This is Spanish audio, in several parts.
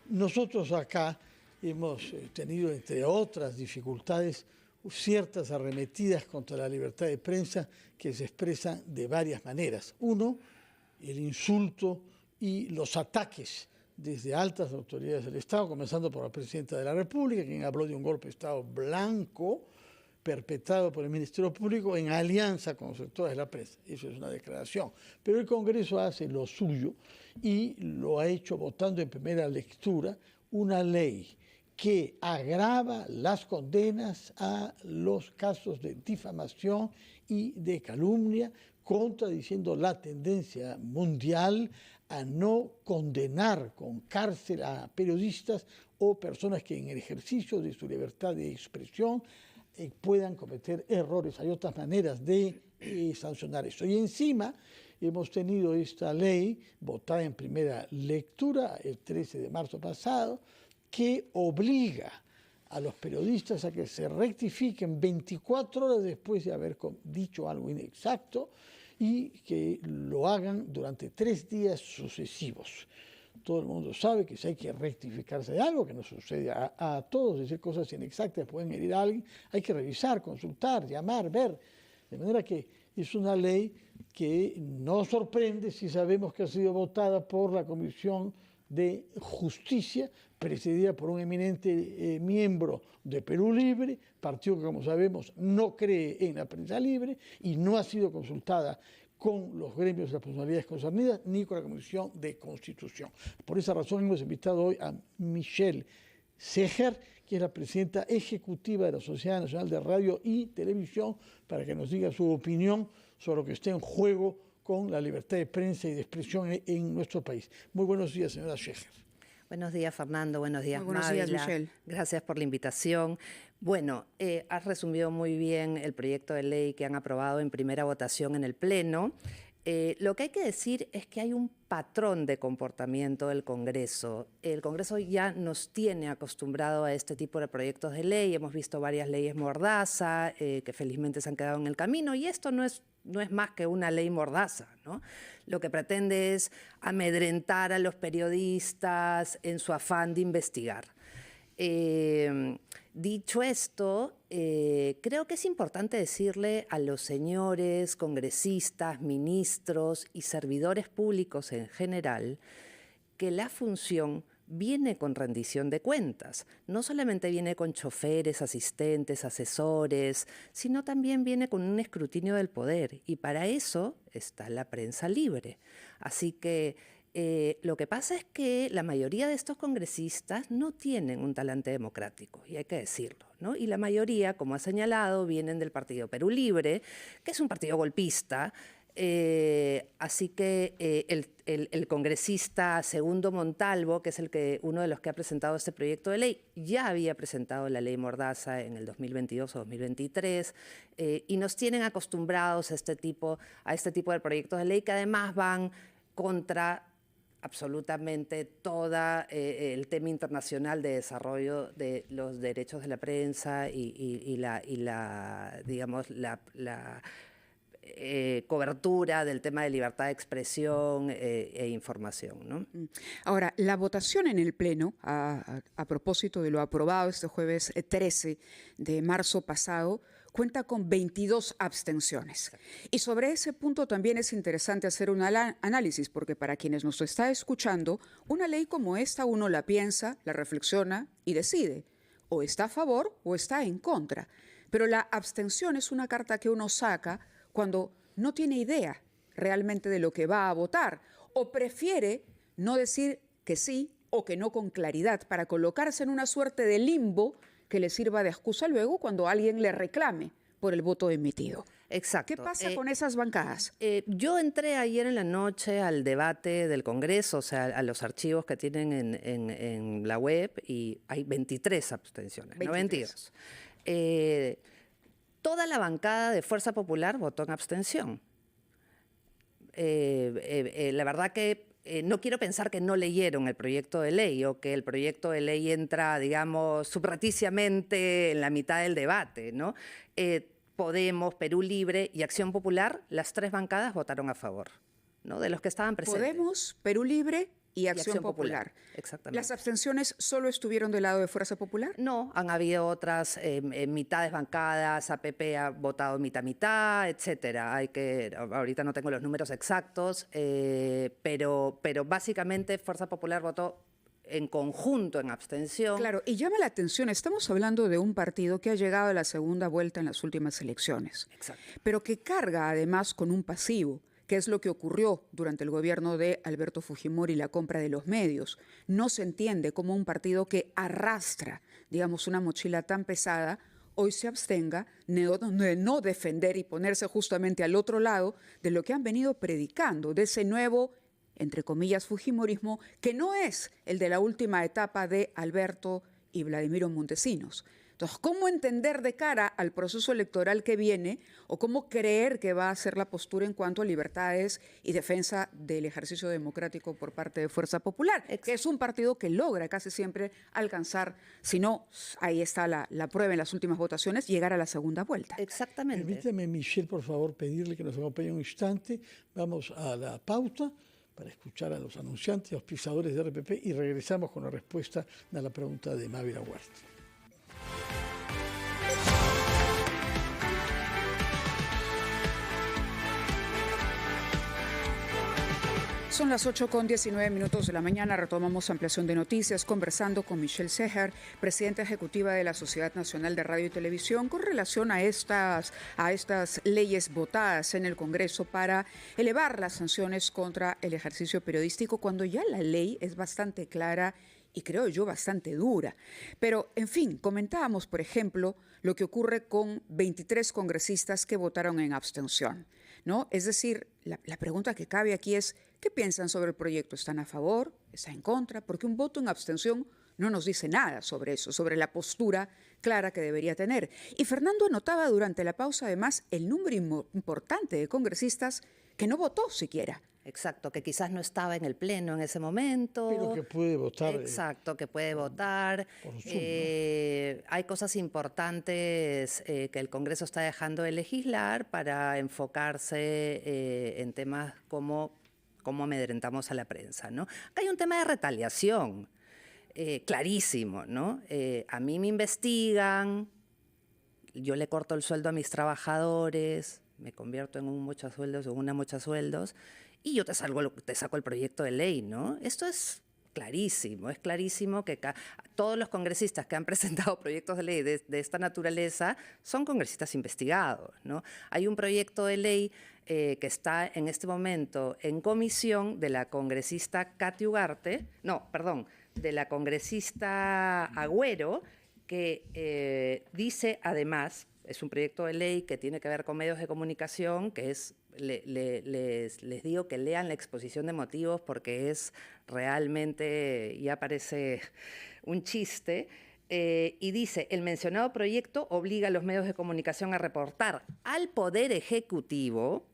Nosotros acá hemos tenido, entre otras dificultades, ciertas arremetidas contra la libertad de prensa que se expresan de varias maneras. Uno, el insulto y los ataques desde altas autoridades del Estado, comenzando por la Presidenta de la República, quien habló de un golpe de Estado blanco perpetrado por el Ministerio Público en alianza con los sectores de la prensa. Eso es una declaración. Pero el Congreso hace lo suyo y lo ha hecho votando en primera lectura una ley que agrava las condenas a los casos de difamación y de calumnia, contradiciendo la tendencia mundial a no condenar con cárcel a periodistas o personas que en el ejercicio de su libertad de expresión puedan cometer errores. Hay otras maneras de sancionar eso. Y encima hemos tenido esta ley votada en primera lectura el 13 de marzo pasado, que obliga a los periodistas a que se rectifiquen 24 horas después de haber dicho algo inexacto y que lo hagan durante 3 días sucesivos. Todo el mundo sabe que si hay que rectificarse de algo, que no sucede a todos, decir cosas inexactas pueden herir a alguien, hay que revisar, consultar, llamar, ver. De manera que es una ley que no sorprende si sabemos que ha sido votada por la Comisión de Justicia, presidida por un eminente miembro de Perú Libre, partido que, como sabemos, no cree en la prensa libre y no ha sido consultada con los gremios de las personalidades concernidas ni con la Comisión de Constitución. Por esa razón hemos invitado hoy a Michelle Seger, que es la presidenta ejecutiva de la Sociedad Nacional de Radio y Televisión, para que nos diga su opinión sobre lo que está en juego con la libertad de prensa y de expresión en nuestro país. Muy buenos días, señora Seger. Buenos días, Fernando. Buenos días, muy buenos días, Michelle. Gracias por la invitación. Bueno, has resumido muy bien el proyecto de ley que han aprobado en primera votación en el Pleno. Lo que hay que decir es que hay un patrón de comportamiento del Congreso. El Congreso ya nos tiene acostumbrado a este tipo de proyectos de ley. Hemos visto varias leyes mordaza que felizmente se han quedado en el camino, y esto no es más que una ley mordaza, ¿no? Lo que pretende es amedrentar a los periodistas en su afán de investigar. Dicho esto, creo que es importante decirle a los señores congresistas, ministros y servidores públicos en general que la función viene con rendición de cuentas. No solamente viene con choferes, asistentes, asesores, sino también viene con un escrutinio del poder. Y para eso está la prensa libre. Así que lo que pasa es que la mayoría de estos congresistas no tienen un talante democrático, y hay que decirlo, ¿no? Y la mayoría, como ha señalado, vienen del Partido Perú Libre, que es un partido golpista. Así que el congresista Segundo Montalvo, que es uno de los que ha presentado este proyecto de ley, ya había presentado la ley Mordaza en el 2022 o 2023, y nos tienen acostumbrados a este tipo de proyectos de ley que además van contra absolutamente todo el tema internacional de desarrollo de los derechos de la prensa y la cobertura del tema de libertad de expresión e información, ¿no? Ahora, la votación en el Pleno, a propósito de lo aprobado este jueves 13 de marzo pasado, cuenta con 22 abstenciones. Y sobre ese punto también es interesante hacer un análisis, porque para quienes nos está escuchando, una ley como esta uno la piensa, la reflexiona y decide. O está a favor o está en contra. Pero la abstención es una carta que uno saca cuando no tiene idea realmente de lo que va a votar, o prefiere no decir que sí o que no con claridad, para colocarse en una suerte de limbo que le sirva de excusa luego cuando alguien le reclame por el voto emitido. Exacto. ¿Qué pasa con esas bancadas? Yo entré ayer en la noche al debate del Congreso, o sea, a los archivos que tienen en la web, y hay 23 abstenciones, 23. No 22. Toda la bancada de Fuerza Popular votó en abstención. La verdad que no quiero pensar que no leyeron el proyecto de ley o que el proyecto de ley entra, digamos, subrepticiamente en la mitad del debate, ¿no? Podemos, Perú Libre y Acción Popular, las 3 bancadas votaron a favor, ¿no? De los que estaban presentes. Podemos, Perú Libre y Acción Popular. Exactamente. ¿Las abstenciones solo estuvieron del lado de Fuerza Popular? No, han habido otras mitades bancadas, APP ha votado mitad, etcétera. Ahorita no tengo los números exactos, pero básicamente Fuerza Popular votó en conjunto en abstención. Claro, y llama la atención, estamos hablando de un partido que ha llegado a la segunda vuelta en las últimas elecciones, Exacto. pero que carga además con un pasivo, que es lo que ocurrió durante el gobierno de Alberto Fujimori y la compra de los medios. No se entiende cómo un partido que arrastra, digamos, una mochila tan pesada, hoy se abstenga de no defender y ponerse justamente al otro lado de lo que han venido predicando, de ese nuevo, entre comillas, fujimorismo, que no es el de la última etapa de Alberto y Vladimiro Montesinos. Entonces, ¿cómo entender de cara al proceso electoral que viene o cómo creer que va a ser la postura en cuanto a libertades y defensa del ejercicio democrático por parte de Fuerza Popular, que es un partido que logra casi siempre alcanzar, si no, ahí está la prueba en las últimas votaciones, llegar a la segunda vuelta? Exactamente. Permítame, Michelle, por favor, pedirle que nos acompañe un instante. Vamos a la pauta para escuchar a los anunciantes, auspiciadores de RPP, y regresamos con la respuesta a la pregunta de Mávila Huarte. Son las 8:19 de la mañana. Retomamos ampliación de noticias conversando con Michelle Seher, presidenta ejecutiva de la Sociedad Nacional de Radio y Televisión, con relación a estas leyes votadas en el Congreso para elevar las sanciones contra el ejercicio periodístico, cuando ya la ley es bastante clara y creo yo bastante dura. Pero, en fin, comentábamos, por ejemplo, lo que ocurre con 23 congresistas que votaron en abstención, ¿no? Es decir, la pregunta que cabe aquí es, ¿qué piensan sobre el proyecto? ¿Están a favor? ¿Están en contra? Porque un voto en abstención no nos dice nada sobre eso, sobre la postura clara que debería tener. Y Fernando anotaba durante la pausa, además, el número importante de congresistas que no votó siquiera. Exacto, que quizás no estaba en el Pleno en ese momento. Pero que puede votar. Exacto, que puede votar. Por Zoom, ¿no? Hay cosas importantes que el Congreso está dejando de legislar para enfocarse en temas como cómo amedrentamos a la prensa, ¿no? Acá hay un tema de retaliación clarísimo, ¿no? A mí me investigan, yo le corto el sueldo a mis trabajadores, me convierto en un mochasueldos o una mochasueldos, y yo te saco el proyecto de ley, ¿no? Esto es clarísimo que todos los congresistas que han presentado proyectos de ley de esta naturaleza son congresistas investigados, ¿no? Hay un proyecto de ley que está en este momento en comisión de la congresista Katy Ugarte, de la congresista Agüero, que dice además, es un proyecto de ley que tiene que ver con medios de comunicación, que es, les digo que lean la exposición de motivos porque es realmente, ya parece un chiste, y dice, el mencionado proyecto obliga a los medios de comunicación a reportar al Poder Ejecutivo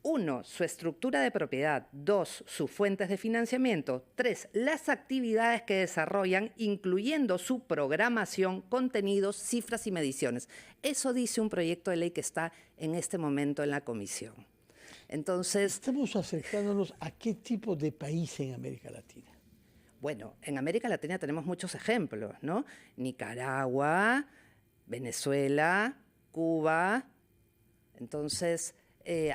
1, su estructura de propiedad, 2, sus fuentes de financiamiento, 3, las actividades que desarrollan, incluyendo su programación, contenidos, cifras y mediciones. Eso dice un proyecto de ley que está en este momento en la comisión. Entonces, estamos acercándonos a qué tipo de país en América Latina. Bueno, en América Latina tenemos muchos ejemplos, ¿no? Nicaragua, Venezuela, Cuba. Entonces,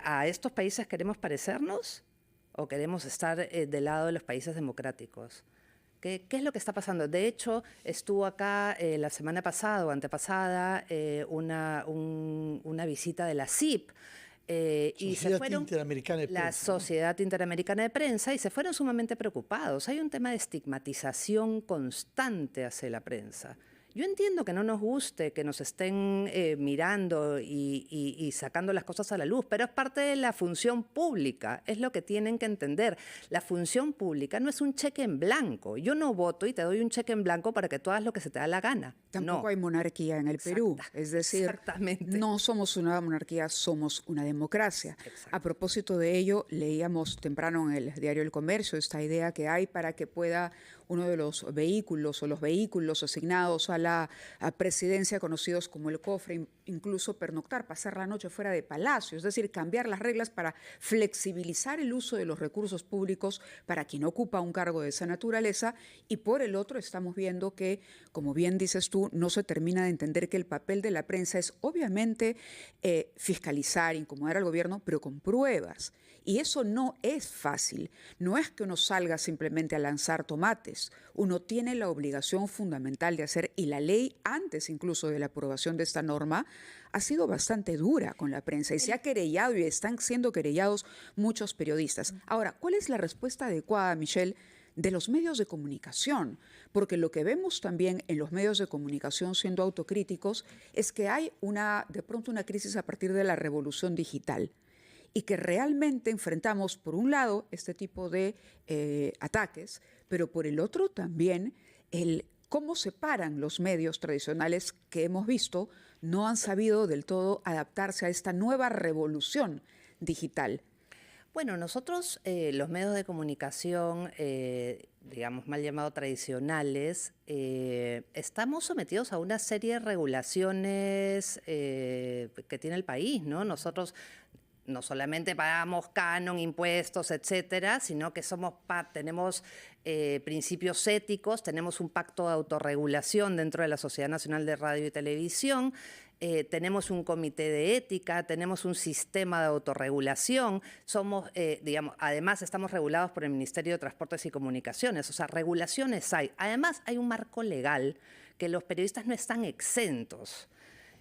¿a estos países queremos parecernos o queremos estar del lado de los países democráticos? ¿Qué es lo que está pasando? De hecho, estuvo acá la semana pasada o antepasada una visita de la CIP, y se fueron la Sociedad Interamericana de Prensa, y se fueron sumamente preocupados. Hay un tema de estigmatización constante hacia la prensa. Yo entiendo que no nos guste que nos estén mirando y sacando las cosas a la luz, pero es parte de la función pública, es lo que tienen que entender. La función pública no es un cheque en blanco. Yo no voto y te doy un cheque en blanco para que tú hagas lo que se te da la gana. Tampoco hay monarquía en el Perú. Es decir, no somos una monarquía, somos una democracia. Exacto. A propósito de ello, leíamos temprano en el diario El Comercio esta idea que hay para que pueda uno de los vehículos o los vehículos asignados a la presidencia, conocidos como el cofre, incluso pernoctar, pasar la noche fuera de palacio, es decir, cambiar las reglas para flexibilizar el uso de los recursos públicos para quien ocupa un cargo de esa naturaleza. Y por el otro estamos viendo que, como bien dices tú, no se termina de entender que el papel de la prensa es obviamente fiscalizar, incomodar al gobierno, pero con pruebas. Y eso no es fácil. No es que uno salga simplemente a lanzar tomates. Uno tiene la obligación fundamental de hacer, y la ley, antes incluso de la aprobación de esta norma, ha sido bastante dura con la prensa y se ha querellado y están siendo querellados muchos periodistas. Ahora, ¿cuál es la respuesta adecuada, Michelle, de los medios de comunicación? Porque lo que vemos también en los medios de comunicación, siendo autocríticos, es que hay de pronto una crisis a partir de la revolución digital, y que realmente enfrentamos, por un lado, este tipo de ataques, pero por el otro también cómo se paran los medios tradicionales que hemos visto no han sabido del todo adaptarse a esta nueva revolución digital. Bueno, nosotros, los medios de comunicación, digamos mal llamados tradicionales, estamos sometidos a una serie de regulaciones que tiene el país, ¿no? Nosotros no solamente pagamos canon, impuestos, etcétera, sino que tenemos principios éticos, tenemos un pacto de autorregulación dentro de la Sociedad Nacional de Radio y Televisión, tenemos un comité de ética, tenemos un sistema de autorregulación, además estamos regulados por el Ministerio de Transportes y Comunicaciones, o sea, regulaciones hay. Además, hay un marco legal que los periodistas no están exentos.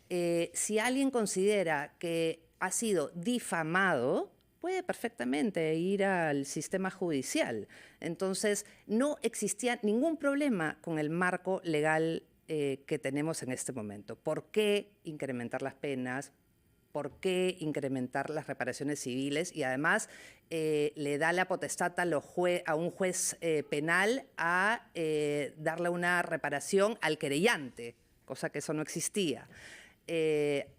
Si alguien considera que ha sido difamado, puede perfectamente ir al sistema judicial. Entonces, no existía ningún problema con el marco legal que tenemos en este momento. ¿Por qué incrementar las penas? ¿Por qué incrementar las reparaciones civiles? Y además le da la potestad a un juez penal a darle una reparación al querellante, cosa que eso no existía.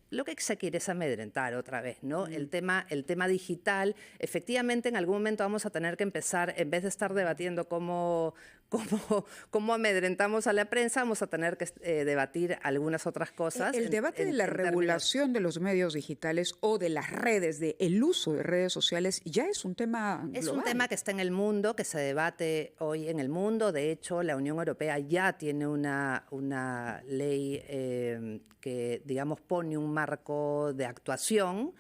Lo que se quiere es amedrentar otra vez, ¿no? El tema digital, efectivamente en algún momento vamos a tener que empezar, en vez de estar debatiendo cómo amedrentamos a la prensa, vamos a tener que debatir algunas otras cosas. El debate de la regulación de los medios digitales o de las redes, del uso de redes sociales, ya es un tema global. Es un tema que está en el mundo, que se debate hoy en el mundo. De hecho, la Unión Europea ya tiene una ley que, digamos, pone un marco de actuación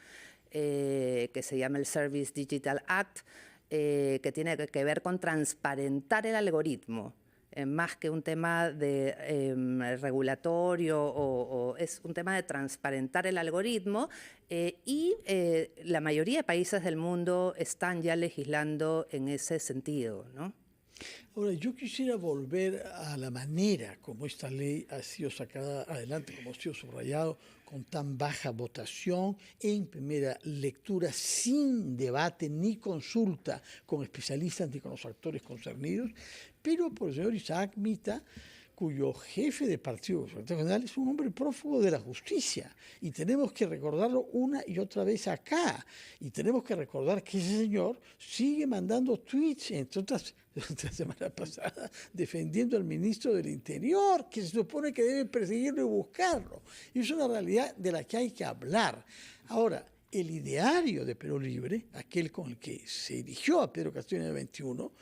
que se llama el Service Digital Act, que tiene que ver con transparentar el algoritmo, más que un tema de regulatorio, es un tema de transparentar el algoritmo y la mayoría de países del mundo están ya legislando en ese sentido, ¿no? Ahora, yo quisiera volver a la manera como esta ley ha sido sacada adelante, como ha sido subrayado, con tan baja votación, en primera lectura, sin debate ni consulta con especialistas ni con los actores concernidos, pero por el señor Isaac Mita, cuyo jefe de partido secretario general es un hombre prófugo de la justicia. Y tenemos que recordarlo una y otra vez acá. Y tenemos que recordar que ese señor sigue mandando tweets, entre otras, la semana pasada, defendiendo al ministro del Interior, que se supone que debe perseguirlo y buscarlo. Y es una realidad de la que hay que hablar. Ahora, el ideario de Perú Libre, aquel con el que se eligió a Pedro Castillo en el 21,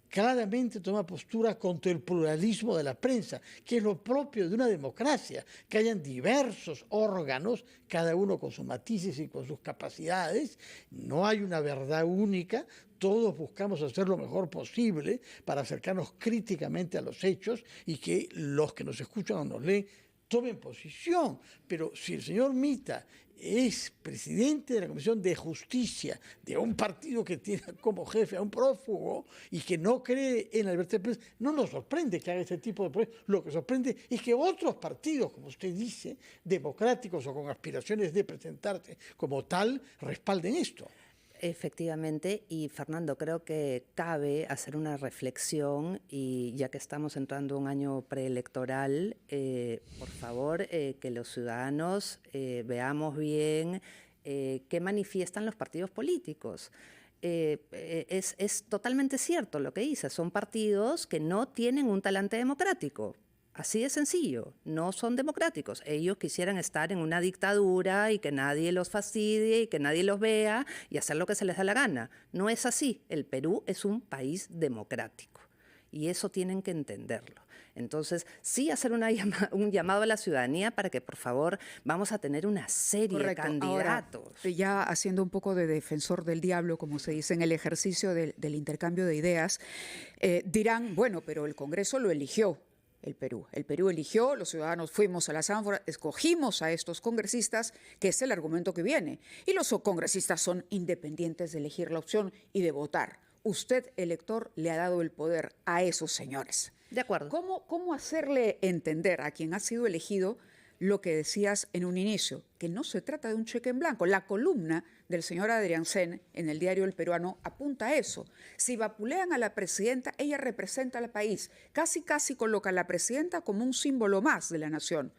claramente toma postura contra el pluralismo de la prensa, que es lo propio de una democracia, que hayan diversos órganos, cada uno con sus matices y con sus capacidades. No hay una verdad única, todos buscamos hacer lo mejor posible para acercarnos críticamente a los hechos y que los que nos escuchan o nos leen tomen posición. Pero si el señor Mita es presidente de la Comisión de Justicia de un partido que tiene como jefe a un prófugo y que no cree en la libertad de prensa, no nos sorprende que haga este tipo de proyectos. Lo que sorprende es que otros partidos, como usted dice, democráticos o con aspiraciones de presentarse como tal, respalden esto. Efectivamente, y Fernando, creo que cabe hacer una reflexión y ya que estamos entrando a un año preelectoral, por favor, que los ciudadanos veamos bien qué manifiestan los partidos políticos. es totalmente cierto lo que dice. Son partidos que no tienen un talante democrático. Así de sencillo, no son democráticos. Ellos quisieran estar en una dictadura y que nadie los fastidie y que nadie los vea y hacer lo que se les da la gana. No es así. El Perú es un país democrático y eso tienen que entenderlo. Entonces, sí hacer un llamado a la ciudadanía para que, por favor, vamos a tener una serie de candidatos. Ahora, ya haciendo un poco de defensor del diablo, como se dice en el ejercicio del intercambio de ideas, dirán, bueno, pero el Congreso lo eligió. El Perú eligió, los ciudadanos fuimos a las ánforas, escogimos a estos congresistas, que es el argumento que viene. Y los congresistas son independientes de elegir la opción y de votar. Usted, elector, le ha dado el poder a esos señores. De acuerdo. ¿Cómo hacerle entender a quien ha sido elegido lo que decías en un inicio? Que no se trata de un cheque en blanco. La columna del señor Adriancén en el diario El Peruano apunta a eso. Si vapulean a la presidenta, ella representa al país. Casi coloca a la presidenta como un símbolo más de la nación.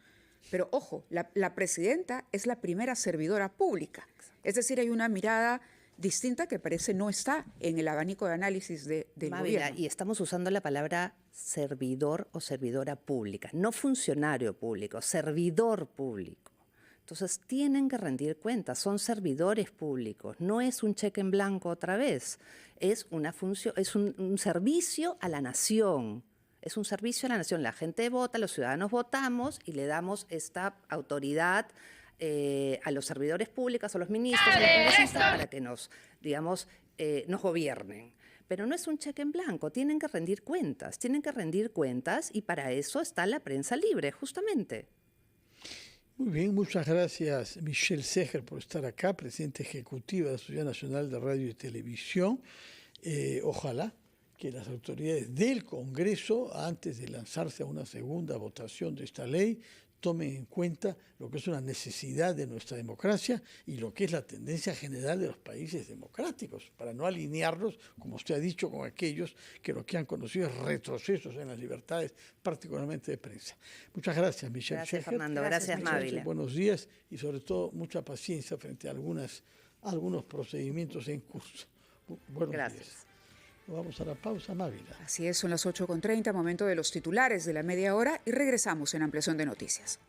Pero ojo, la presidenta es la primera servidora pública. Es decir, hay una mirada distinta que parece no está en el abanico de análisis del gobierno. Y estamos usando la palabra servidor o servidora pública, no funcionario público, servidor público. Entonces tienen que rendir cuentas, son servidores públicos, no es un cheque en blanco otra vez, es una función, es un servicio a la nación. Es un servicio a la nación. La gente vota, los ciudadanos votamos y le damos esta autoridad a los servidores públicos, a los ministros, a los congresistas, para que nos gobiernen. Pero no es un cheque en blanco, tienen que rendir cuentas y para eso está la prensa libre, justamente. Muy bien, muchas gracias Michelle Seger por estar acá, presidenta ejecutiva de la Sociedad Nacional de Radio y Televisión. Ojalá que las autoridades del Congreso, antes de lanzarse a una segunda votación de esta ley, tomen en cuenta lo que es una necesidad de nuestra democracia y lo que es la tendencia general de los países democráticos, para no alinearlos, como usted ha dicho, con aquellos que lo que han conocido es retrocesos en las libertades, particularmente de prensa. Muchas gracias, Michelle. Gracias, Fernando. Gracias, Mávila. Buenos días y sobre todo mucha paciencia frente a algunos procedimientos en curso. Buenos días. Vamos a la pausa, Mávila. Así es, son las 8:30, momento de los titulares de la media hora y regresamos en Ampliación de Noticias.